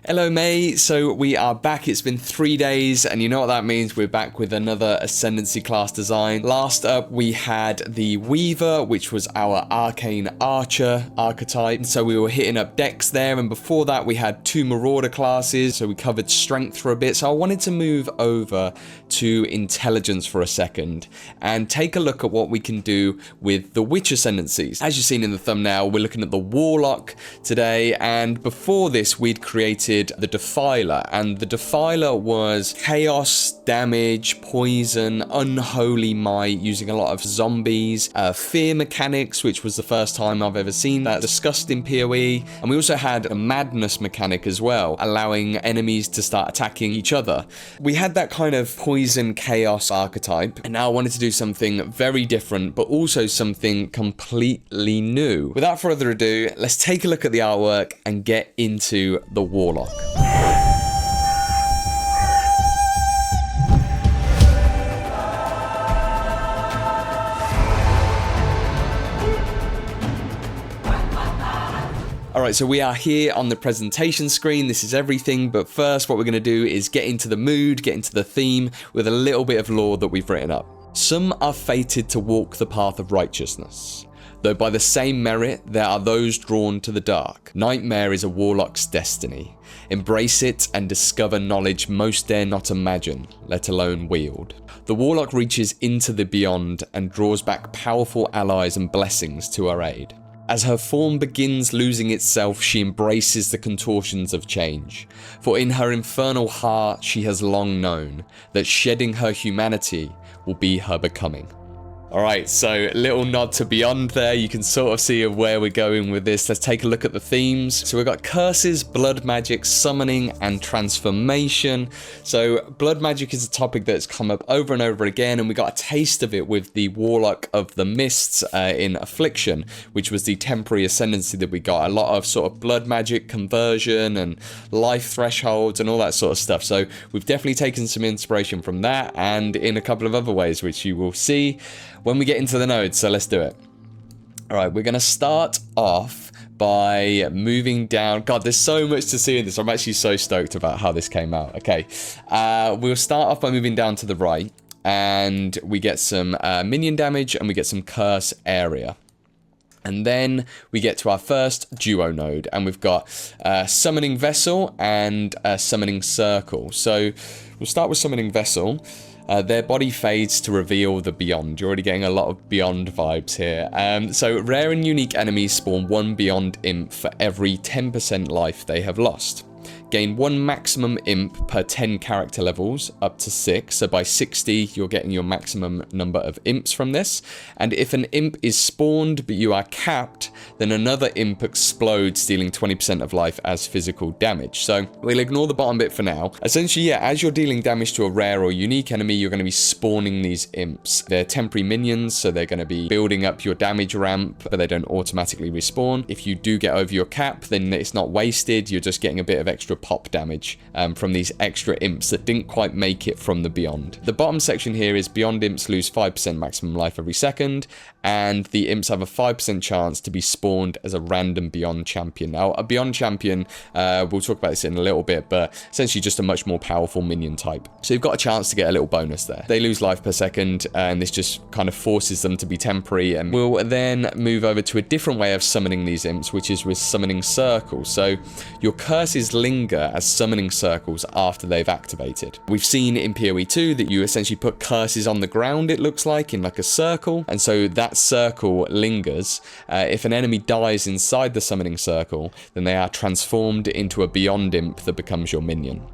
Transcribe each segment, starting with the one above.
Hello mate, so we are back. It's been 3 days and you know what that means, we're back with another Ascendancy Class design. Last up we had the Weaver, which was our Arcane Archer archetype, so we were hitting up decks there, and before that we had 2 Marauder classes, so we covered Strength for a bit. So I wanted to move over to Intelligence for a second and take a look at what we can do with the Witch Ascendancies. As you've seen in the thumbnail, we're looking at the Warlock today, and before this we'd created the Defiler, and the Defiler was chaos, damage, poison, unholy might, using a lot of zombies, fear mechanics, which was the first time I've ever seen that discussed in PoE, and we also had a madness mechanic as well, allowing enemies to start attacking each other. We had that kind of poison chaos archetype, and now I wanted to do something very different, but also something completely new. Without further ado, let's take a look at the artwork and get into the Warlock. Alright, so we are here on the presentation screen. This is everything, but first what we're going to do is get into the mood, get into the theme with a little bit of lore that we've written up. Some are fated to walk the path of righteousness, though by the same merit there are those drawn to the dark. Nightmare is a warlock's destiny. Embrace it and discover knowledge most dare not imagine, let alone wield. The warlock reaches into the beyond and draws back powerful allies and blessings to her aid. As her form begins losing itself, she embraces the contortions of change. For in her infernal heart she has long known that shedding her humanity will be her becoming. Alright, so little nod to Beyond there. You can sort of see where we're going with this. Let's take a look at the themes. So we've got curses, blood magic, summoning, and transformation. So blood magic is a topic that's come up over and over again, and we got a taste of it with the Warlock of the Mists in Affliction, which was the temporary ascendancy that we got. A lot of sort of blood magic conversion and life thresholds and all that sort of stuff. So we've definitely taken some inspiration from that, and in a couple of other ways, which you will see when we get into the nodes, so let's do it. Alright, we're going to start off by moving down. God, there's so much to see in this. I'm actually so stoked about how this came out. Okay, we'll start off by moving down to the right, and we get some minion damage, and we get some curse area. And then we get to our first duo node, and we've got Summoning Vessel and Summoning Circle. So we'll start with Summoning Vessel. Their body fades to reveal the Beyond. You're already getting a lot of Beyond vibes here. So rare and unique enemies spawn 1 Beyond Imp for every 10% life they have lost. Gain 1 maximum imp per 10 character levels, up to 6. So by 60, you're getting your maximum number of imps from this. And if an imp is spawned, but you are capped, then another imp explodes, dealing 20% of life as physical damage. So we'll ignore the bottom bit for now. Essentially, yeah, as you're dealing damage to a rare or unique enemy, you're going to be spawning these imps. They're temporary minions, so they're going to be building up your damage ramp, but they don't automatically respawn. If you do get over your cap, then it's not wasted. You're just getting a bit of extra pop damage from these extra imps that didn't quite make it from the Beyond. The bottom section here is Beyond imps lose 5% maximum life every second, and the imps have a 5% chance to be spawned as a random Beyond champion. Now, a Beyond champion, we'll talk about this in a little bit, but essentially just a much more powerful minion type. So you've got a chance to get a little bonus there. They lose life per second, and this just kind of forces them to be temporary, and we'll then move over to a different way of summoning these imps, which is with Summoning Circles. So your curses linger as summoning circles after they've activated. We've seen in PoE 2 that you essentially put curses on the ground, it looks like, in like a circle, and so that circle lingers. If an enemy dies inside the summoning circle, then they are transformed into a Beyond imp that becomes your minion.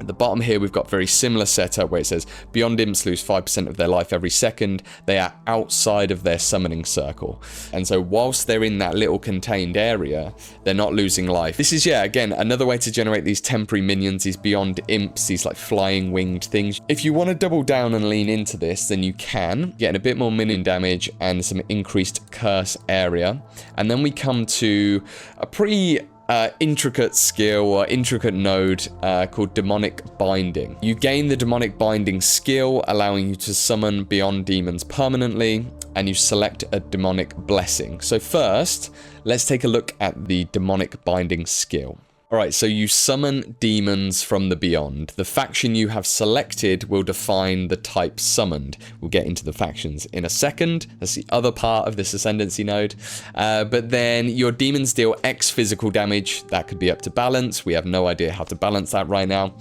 At the bottom here, we've got very similar setup where it says Beyond imps lose 5% of their life every second. They are outside of their summoning circle. And so whilst they're in that little contained area, they're not losing life. This is, yeah, again, another way to generate these temporary minions, these Beyond imps, these like flying winged things. If you want to double down and lean into this, then you can, getting a bit more minion damage and some increased curse area. And then we come to a pretty intricate skill or intricate node called Demonic Binding. You gain the Demonic Binding skill, allowing you to summon Beyond demons permanently, and you select a Demonic Blessing. So first, let's take a look at the Demonic Binding skill. Alright, so you summon demons from the Beyond. The faction you have selected will define the type summoned. We'll get into the factions in a second. That's the other part of this Ascendancy node. But then your demons deal X physical damage. That could be up to balance. We have no idea how to balance that right now.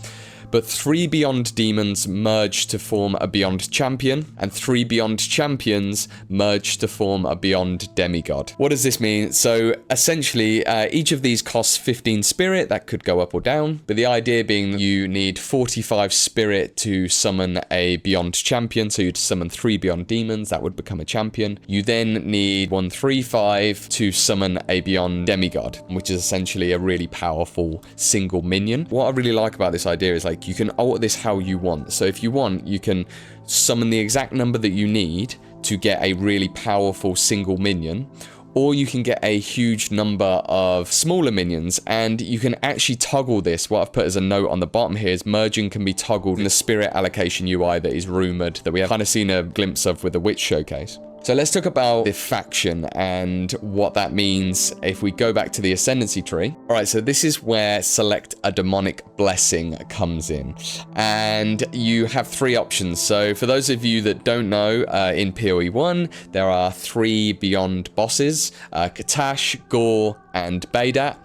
But 3 Beyond demons merge to form a Beyond champion, and 3 Beyond champions merge to form a Beyond demigod. What does this mean? So essentially, each of these costs 15 spirit. That could go up or down, but the idea being you need 45 spirit to summon a Beyond champion. So you'd summon 3 Beyond demons, that would become a champion. You then need 135 to summon a Beyond demigod, which is essentially a really powerful single minion. What I really like about this idea is, like, you can alter this how you want. So if you want, you can summon the exact number that you need to get a really powerful single minion, or you can get a huge number of smaller minions, and you can actually toggle this. What I've put as a note on the bottom here is merging can be toggled in the spirit allocation UI that is rumored, that we have kind of seen a glimpse of with the Witch Showcase. So let's talk about the faction and what that means if we go back to the Ascendancy tree. All right, so this is where select a demonic blessing comes in. And you have 3 options. So for those of you that don't know, in PoE 1, there are 3 Beyond bosses, Katash, Gore, and Baidat.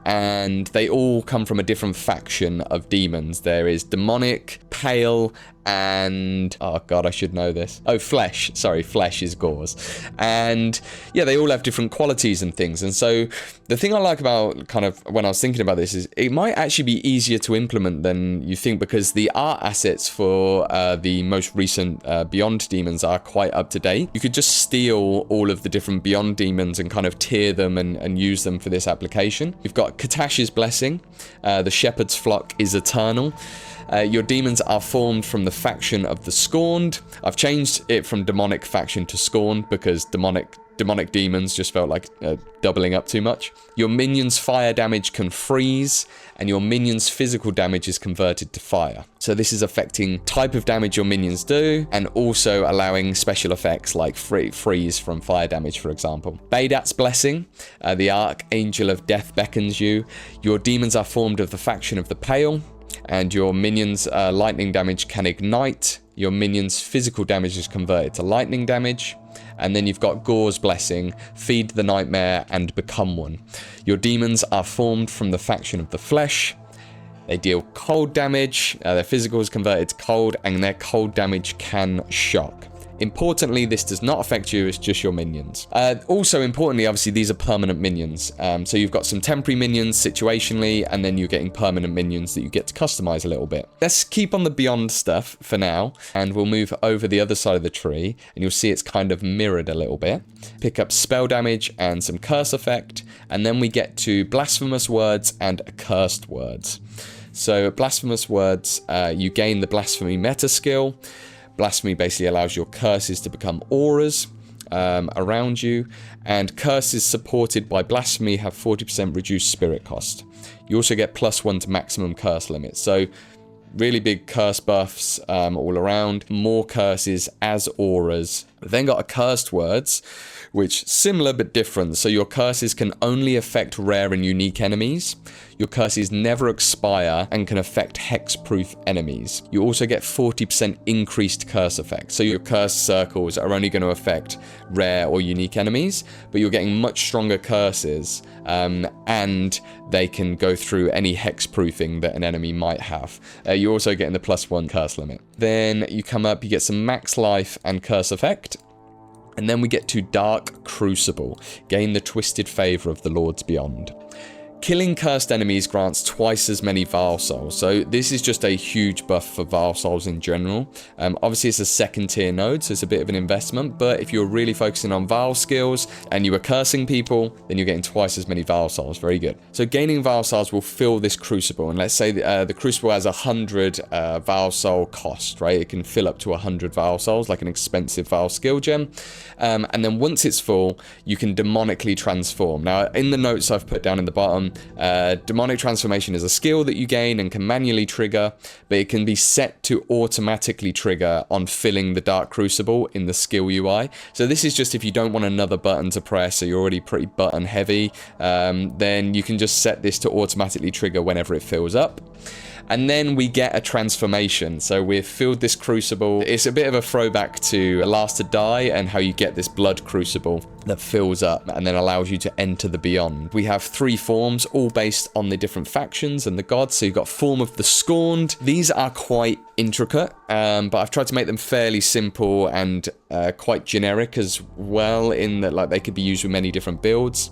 And they all come from a different faction of demons. There is demonic, pale, and oh god, I should know this. Oh, flesh. Sorry, flesh is Gore's. And yeah, they all have different qualities and things. And so the thing I like about kind of when I was thinking about this is it might actually be easier to implement than you think, because the art assets for the most recent Beyond demons are quite up to date. You could just steal all of the different Beyond demons and kind of tier them and use them for this application. You've got Katash's Blessing. The Shepherd's Flock is eternal. Your demons are formed from the faction of the Scorned. I've changed it from demonic faction to Scorned because demonic demons just felt like doubling up too much. Your minions' fire damage can freeze, and your minions' physical damage is converted to fire. So this is affecting type of damage your minions do, and also allowing special effects like freeze from fire damage, for example. Baidat's Blessing. The Archangel of Death beckons you. Your demons are formed of the faction of the Pale, and your minions' lightning damage can ignite. Your minions' physical damage is converted to lightning damage. And then you've got Gore's Blessing, Feed the Nightmare, and Become One. Your demons are formed from the faction of the Flesh. They deal cold damage, their physical is converted to cold, and their cold damage can shock. Importantly, this does not affect you, it's just your minions. Also importantly, obviously, these are permanent minions. So you've got some temporary minions situationally, and then you're getting permanent minions that you get to customize a little bit. Let's keep on the Beyond stuff for now, and we'll move over the other side of the tree, and you'll see it's kind of mirrored a little bit. Pick up spell damage and some curse effect, and then we get to blasphemous words and accursed words. So blasphemous words, you gain the blasphemy meta skill. Blasphemy basically allows your curses to become auras around you, and curses supported by blasphemy have 40% reduced spirit cost. You also get +1 to maximum curse limit, so really big curse buffs all around, more curses as auras. We've then got accursed words, which similar but different. So your curses can only affect rare and unique enemies. Your curses never expire and can affect hexproof enemies. You also get 40% increased curse effect. So your curse circles are only going to affect rare or unique enemies, but you're getting much stronger curses, and they can go through any hexproofing that an enemy might have. You're also getting the +1 curse limit. Then you come up, you get some max life and curse effect. And then we get to Dark Crucible. Gain the twisted favor of the Lords Beyond. Killing cursed enemies grants twice as many Vaal Souls. So this is just a huge buff for Vaal Souls in general. Obviously it's a second tier node, so it's a bit of an investment, but if you're really focusing on Vaal skills and you are cursing people, then you're getting twice as many Vaal Souls. Very good. So gaining Vaal Souls will fill this Crucible, and let's say the Crucible has 100 Vaal Soul cost, right? It can fill up to 100 Vaal Souls, like an expensive Vaal skill gem. And then once it's full, you can demonically transform. Now in the notes I've put down in the bottom, Demonic Transformation is a skill that you gain and can manually trigger, but it can be set to automatically trigger on filling the Dark Crucible in the skill UI. So this is just if you don't want another button to press, so you're already pretty button heavy, then you can just set this to automatically trigger whenever it fills up. And then we get a transformation. So we've filled this crucible. It's a bit of a throwback to Last to Die and how you get this blood crucible that fills up and then allows you to enter the beyond. We have 3 forms, all based on the different factions and the gods. So you've got Form of the Scorned. These are quite intricate, but I've tried to make them fairly simple and quite generic as well, in that like they could be used with many different builds.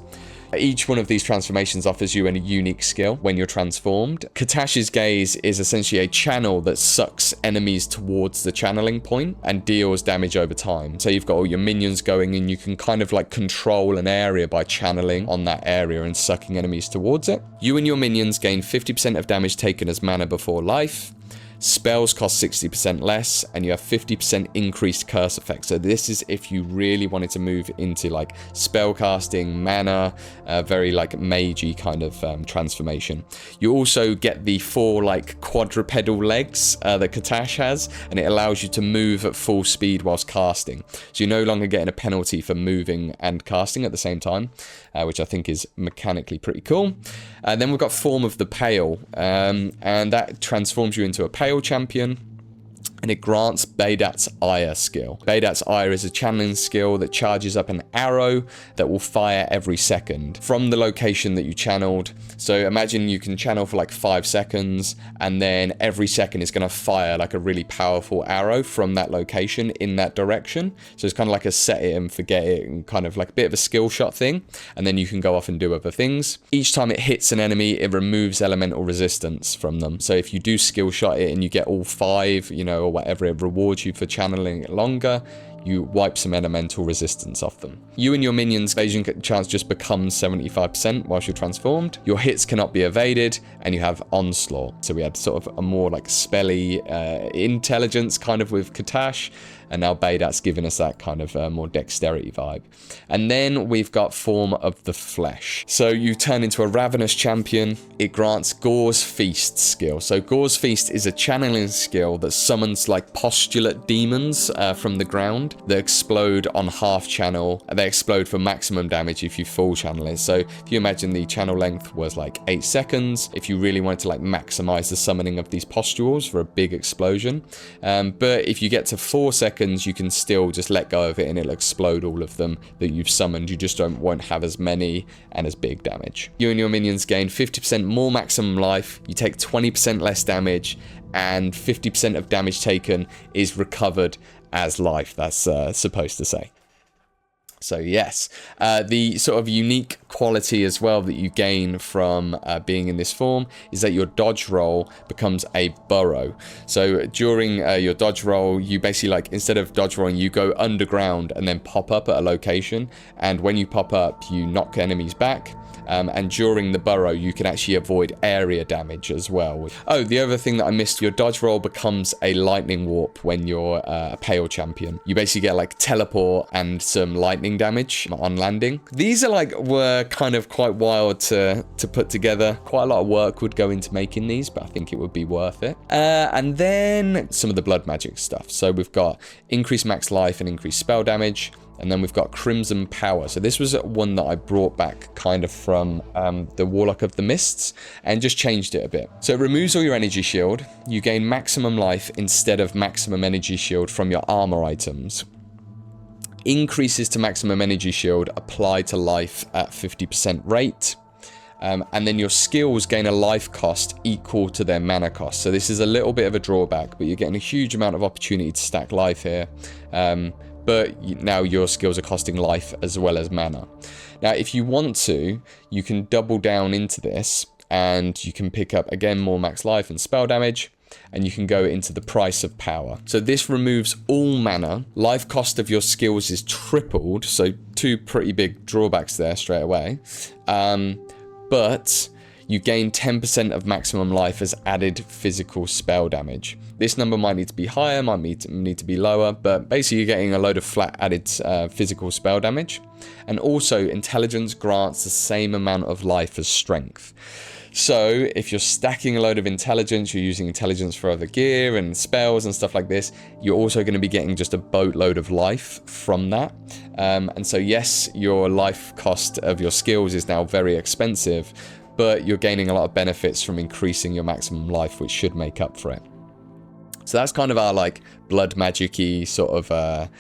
Each one of these transformations offers you a unique skill when you're transformed. Katash's Gaze is essentially a channel that sucks enemies towards the channeling point and deals damage over time. So you've got all your minions going and you can kind of like control an area by channeling on that area and sucking enemies towards it. You and your minions gain 50% of damage taken as mana before life. Spells cost 60% less, and you have 50% increased curse effect. So this is if you really wanted to move into like spell casting, mana, very like magey kind of transformation. You also get the 4 like quadrupedal legs that Katash has, and it allows you to move at full speed whilst casting. So you're no longer getting a penalty for moving and casting at the same time, which I think is mechanically pretty cool. Then we've got Form of the Pale, and that transforms you into a Pale champion, and it grants Baydat's Ire skill. Baydat's Ire is a channeling skill that charges up an arrow that will fire every second from the location that you channeled. So imagine you can channel for like 5 seconds, and then every second is going to fire like a really powerful arrow from that location in that direction. So it's kind of like a set it and forget it, and kind of like a bit of a skill shot thing, and then you can go off and do other things. Each time it hits an enemy, it removes elemental resistance from them. So if you do skill shot it and you get all 5, you know, or whatever, it rewards you for channeling it longer, you wipe some elemental resistance off them. You and your minions' evasion chance just becomes 75% whilst you're transformed. Your hits cannot be evaded, and you have Onslaught. So we had sort of a more like spelly intelligence kind of with Katash, and now Baydat's giving us that kind of more dexterity vibe. And then we've got Form of the Flesh. So you turn into a ravenous champion. It grants Gore's Feast skill. So Gore's Feast is a channeling skill that summons like postulate demons from the ground that explode on half channel. They explode for maximum damage if you full channel it. So if you imagine the channel length was like 8 seconds, if you really wanted to like maximize the summoning of these postules for a big explosion. But if you get to 4 seconds, you can still just let go of it and it'll explode all of them that you've summoned. You just won't have as many and as big damage. You and your minions gain 50% more maximum life, you take 20% less damage, and 50% of damage taken is recovered as life. That's supposed to say. So yes, the sort of unique quality as well that you gain from being in this form is that your dodge roll becomes a burrow. So during your dodge roll, you basically like, instead of dodge rolling, you go underground and then pop up at a location. And when you pop up, you knock enemies back. And during the burrow, you can actually avoid area damage as well. Oh, the other thing that I missed, your dodge roll becomes a lightning warp when you're a Pale champion. You basically get like teleport and some lightning damage on landing. These are like, were kind of quite wild to put together. Quite a lot of work would go into making these, but I think it would be worth it. And then some of the blood magic stuff. So we've got increased max life and increased spell damage. And then we've got Crimson Power. So this was one that I brought back kind of from the Warlock of the Mists and just changed it a bit. So it removes all your energy shield. You gain maximum life instead of maximum energy shield from your armor items. Increases to maximum energy shield applied to life at 50% rate. And then your skills gain a life cost equal to their mana cost. So this is a little bit of a drawback, but you're getting a huge amount of opportunity to stack life here. But now your skills are costing life as well as mana. Now, if you want to, you can double down into this and you can pick up, again, more max life and spell damage, and you can go into the price of power. So this removes all mana. Life cost of your skills is tripled, so 2 pretty big drawbacks there straight away. But you gain 10% of maximum life as added physical spell damage. This number might need to be higher, might need to be lower, but basically you're getting a load of flat added physical spell damage. And also, intelligence grants the same amount of life as strength. So if you're stacking a load of intelligence, you're using intelligence for other gear and spells and stuff like this, you're also going to be getting just a boatload of life from that. And so yes, your life cost of your skills is now very expensive, but you're gaining a lot of benefits from increasing your maximum life, which should make up for it. So that's kind of our like blood magic-y sort of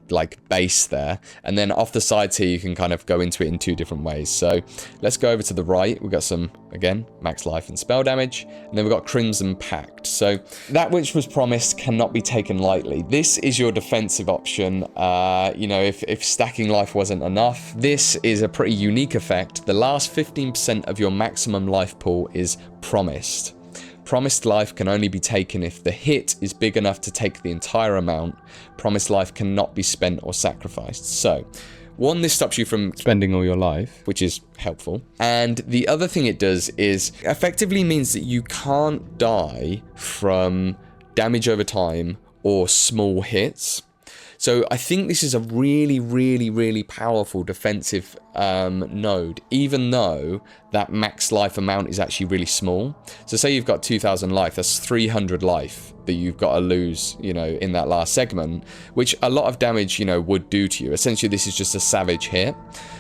like base there, and then off the sides here you can kind of go into it in two different ways. So let's go over to the right. We've got some, again, max life and spell damage, and then we've got Crimson Pact. So that which was promised cannot be taken lightly. This is your defensive option. You know, if stacking life wasn't enough, this is a pretty unique effect. The last 15% of your maximum life pool is promised. Promised life can only be taken if the hit is big enough to take the entire amount. Promised life cannot be spent or sacrificed. So, one, this stops you from spending all your life, which is helpful. And the other thing it does is effectively means that you can't die from damage over time or small hits. So I think this is a really, really, really powerful defensive node, even though that max life amount is actually really small. So say you've got 2,000 life, that's 300 life that you've got to lose, you know, in that last segment, which a lot of damage, you know, would do to you. Essentially, this is just a savage hit.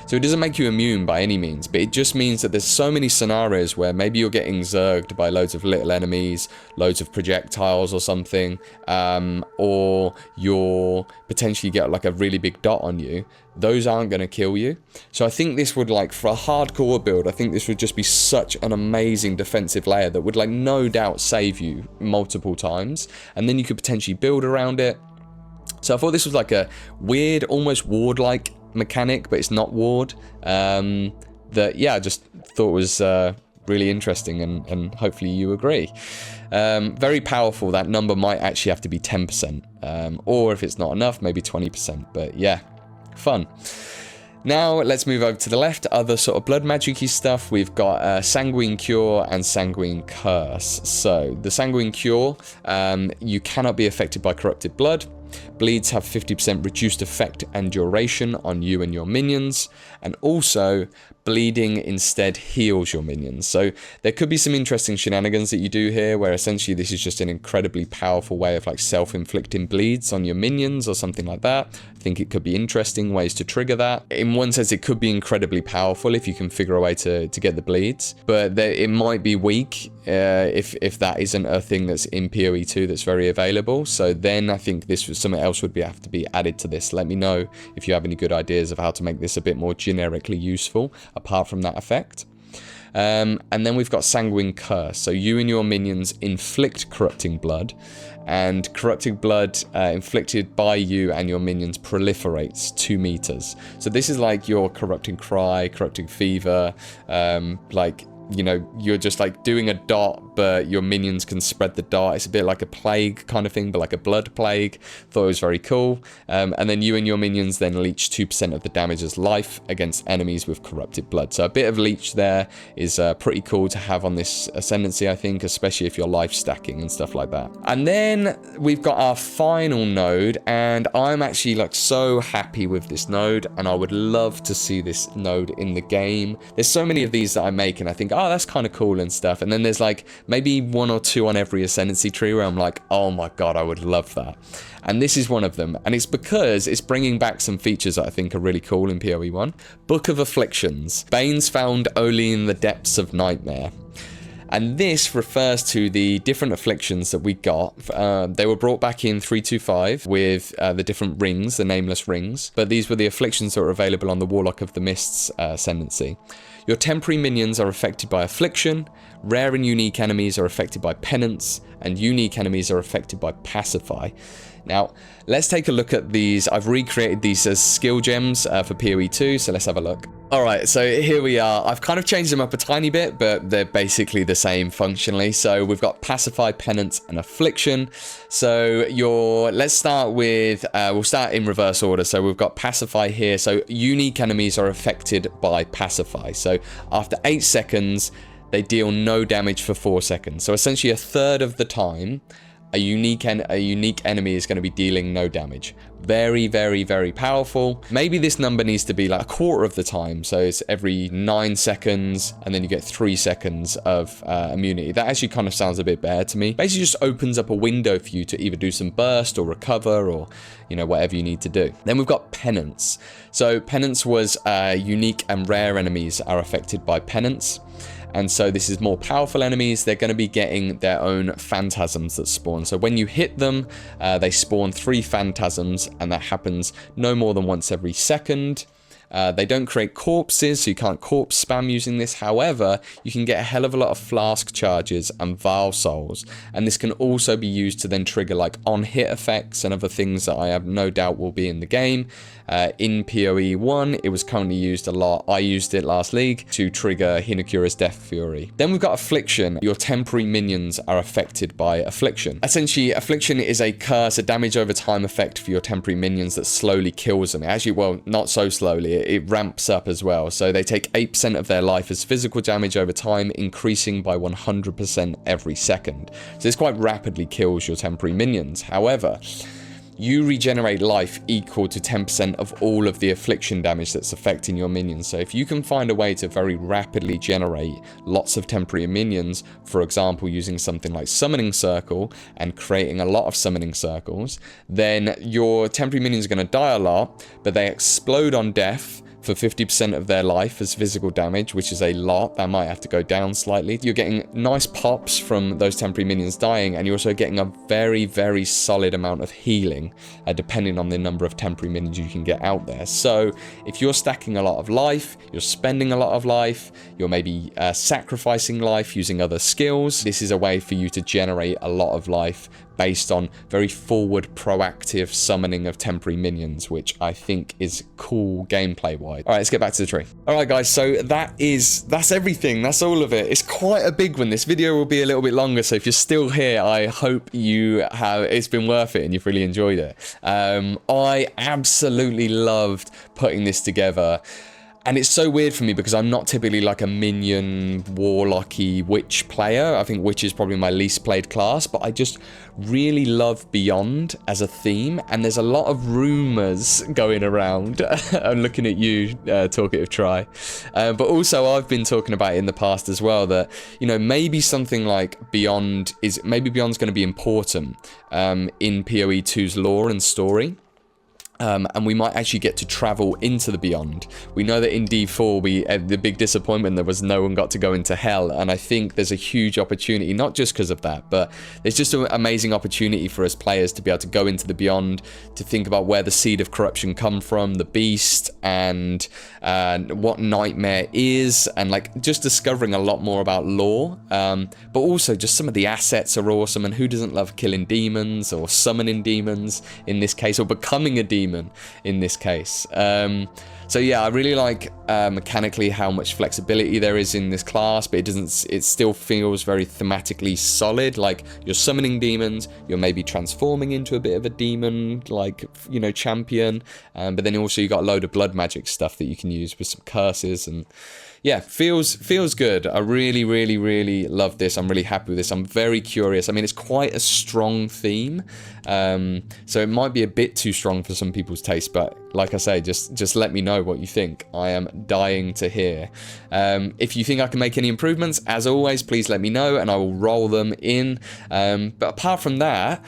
So it doesn't make you immune by any means, but it just means that there's so many scenarios where maybe you're getting zerged by loads of little enemies, loads of projectiles or something, or you're potentially get like a really big dot on you. Those aren't going to kill you. So I think this would, like, for a hardcore build, I think this would just be such an amazing defensive layer that would, like, no doubt save you multiple times. And then you could potentially build around it. So I thought this was like a weird, almost ward-like mechanic, but it's not ward. That, yeah, I just thought was really interesting, and hopefully you agree. Very powerful. That number might actually have to be 10%. Or if it's not enough, maybe 20%. But yeah. Fun. Now let's move over to the left. Other sort of blood magic-y stuff. We've got Sanguine Cure and Sanguine Curse. So the Sanguine Cure, you cannot be affected by corrupted blood. Bleeds have 50% reduced effect and duration on you and your minions, and also bleeding instead heals your minions. So there could be some interesting shenanigans that you do here, where essentially this is just an incredibly powerful way of like self-inflicting bleeds on your minions or something like that. I think it could be interesting ways to trigger that. In one sense, it could be incredibly powerful if you can figure a way to get the bleeds, but it might be weak if that isn't a thing that's in PoE 2 that's very available. So then I think this was something else would have to be added to this. Let me know if you have any good ideas of how to make this a bit more generically useful apart from that effect. And then we've got Sanguine Curse. So you and your minions inflict corrupting blood, and corrupting blood inflicted by you and your minions proliferates 2 meters. So this is like your corrupting cry, corrupting fever, like, you know, you're just like doing a dot, but your minions can spread the dot. It's a bit like a plague kind of thing, but like a blood plague. Thought it was very cool. And then you and your minions then leech 2% of the damage as life against enemies with corrupted blood. So a bit of leech there is pretty cool to have on this Ascendancy, I think, especially if you're life stacking and stuff like that. And then we've got our final node, and I'm actually like so happy with this node, and I would love to see this node in the game. There's so many of these that I make, and I think, oh, that's kind of cool and stuff. And then there's like maybe 1 or 2 on every Ascendancy tree where I'm like, oh my god, I would love that. And this is one of them, and it's because it's bringing back some features that I think are really cool in PoE 1. Book of Afflictions. Banes found only in the depths of nightmare. And this refers to the different afflictions that we got. They were brought back in 3.2.5 with the different rings, the nameless rings. But these were the afflictions that were available on the Warlock of the Mists Ascendancy. Your temporary minions are affected by affliction. Rare and unique enemies are affected by penance. And unique enemies are affected by pacify. Now, let's take a look at these. I've recreated these as skill gems for PoE 2, so let's have a look. Alright, so here we are. I've kind of changed them up a tiny bit, but they're basically the same functionally. So we've got Pacify, Penance, and Affliction. So let's start with, we'll start in reverse order. So we've got Pacify here. So unique enemies are affected by Pacify. So after 8 seconds, they deal no damage for 4 seconds. So essentially a third of the time, a unique enemy is going to be dealing no damage. Very, very, very powerful. Maybe this number needs to be like a quarter of the time. So it's every 9 seconds, and then you get 3 seconds of immunity. That actually kind of sounds a bit better to me. Basically just opens up a window for you to either do some burst or recover or, you know, whatever you need to do. Then we've got Penance. So Penance was unique and rare enemies are affected by Penance. And so this is more powerful enemies. They're going to be getting their own phantasms that spawn. So when you hit them, they spawn 3 phantasms, and that happens no more than once every second. They don't create corpses, so you can't corpse spam using this. However, you can get a hell of a lot of flask charges and vial souls, and this can also be used to then trigger like on-hit effects and other things that I have no doubt will be in the game. In PoE 1, it was currently used a lot. I used it last league to trigger Hinokura's Death Fury. Then we've got Affliction. Your temporary minions are affected by Affliction. Essentially, Affliction is a curse, a damage over time effect for your temporary minions that slowly kills them. Actually, well, not so slowly. It ramps up as well. So they take 8% of their life as physical damage over time, increasing by 100% every second. So this quite rapidly kills your temporary minions. However, you regenerate life equal to 10% of all of the affliction damage that's affecting your minions. So if you can find a way to very rapidly generate lots of temporary minions, for example, using something like Summoning Circle and creating a lot of Summoning Circles, then your temporary minions are going to die a lot, but they explode on death for 50% of their life as physical damage, which is a lot. That might have to go down slightly. You're getting nice pops from those temporary minions dying, and you're also getting a very, very solid amount of healing, depending on the number of temporary minions you can get out there. So if you're stacking a lot of life, you're spending a lot of life, you're maybe sacrificing life using other skills, this is a way for you to generate a lot of life based on very forward, proactive summoning of temporary minions, which I think is cool gameplay-wise. All right, let's get back to the tree. All right, guys, so that's everything. That's all of it. It's quite a big one. This video will be a little bit longer, so if you're still here, I hope it's been worth it and you've really enjoyed it. I absolutely loved putting this together. And it's so weird for me because I'm not typically like a minion, warlocky witch player. I think witch is probably my least played class, but I just really love Beyond as a theme. And there's a lot of rumors going around. I'm looking at you, Talkative Try. But also I've been talking about it in the past as well that, you know, maybe something like Beyond's going to be important in PoE 2's lore and story. And we might actually get to travel into the Beyond. We know that in D4, the big disappointment there was no one got to go into Hell, and I think there's a huge opportunity, not just because of that, but there's just an amazing opportunity for us players to be able to go into the Beyond, to think about where the Seed of Corruption come from, the Beast, and what Nightmare is, and like just discovering a lot more about lore. But also just some of the assets are awesome, and who doesn't love killing demons or summoning demons in this case, or becoming a demon in this case. So yeah, I really like mechanically how much flexibility there is in this class, but it still feels very thematically solid. Like you're summoning demons, you're maybe transforming into a bit of a demon, like, you know, champion, but then also you got a load of blood magic stuff that you can use with some curses, and yeah, feels good. I really, really, really love this. I'm really happy with this. I'm very curious. I mean, it's quite a strong theme, so it might be a bit too strong for some people's taste, but like I say, just let me know what you think. I am dying to hear. If you think I can make any improvements, as always, please let me know and I will roll them in. But apart from that,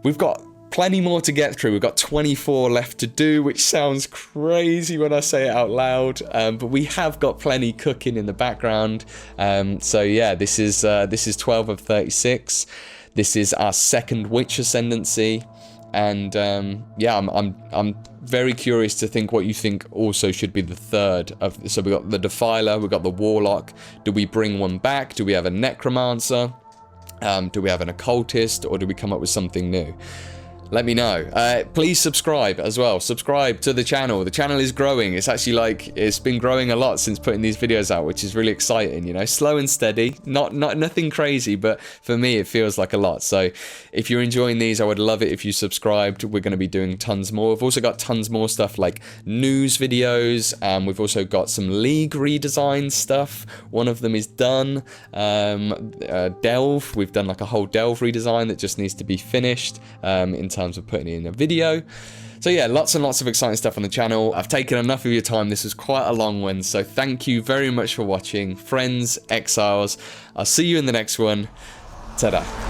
we've got plenty more to get through. We've got 24 left to do, which sounds crazy when I say it out loud, but we have got plenty cooking in the background. So yeah, this is 12 of 36. This is our second Witch Ascendancy, and yeah, I'm very curious to think what you think also should be the third of. So we got the Defiler, we got the Warlock. Do we bring one back? Do we have a Necromancer? Do we have an Occultist, or do we come up with something new? let me know. Please subscribe as well. Subscribe to the channel. The channel is growing. It's actually like, it's been growing a lot since putting these videos out, which is really exciting, you know, slow and steady, nothing crazy, but for me it feels like a lot. So if you're enjoying these, I would love it if you subscribed. We're going to be doing tons more. We've also got tons more stuff like news videos. We've also got some League redesign stuff. One of them is done. Delve, we've done like a whole Delve redesign that just needs to be finished in terms of putting it in a video. So yeah, lots and lots of exciting stuff on the channel. I've taken enough of your time. This was quite a long one, so thank you very much for watching. Friends, exiles, I'll see you in the next one. Ta-da.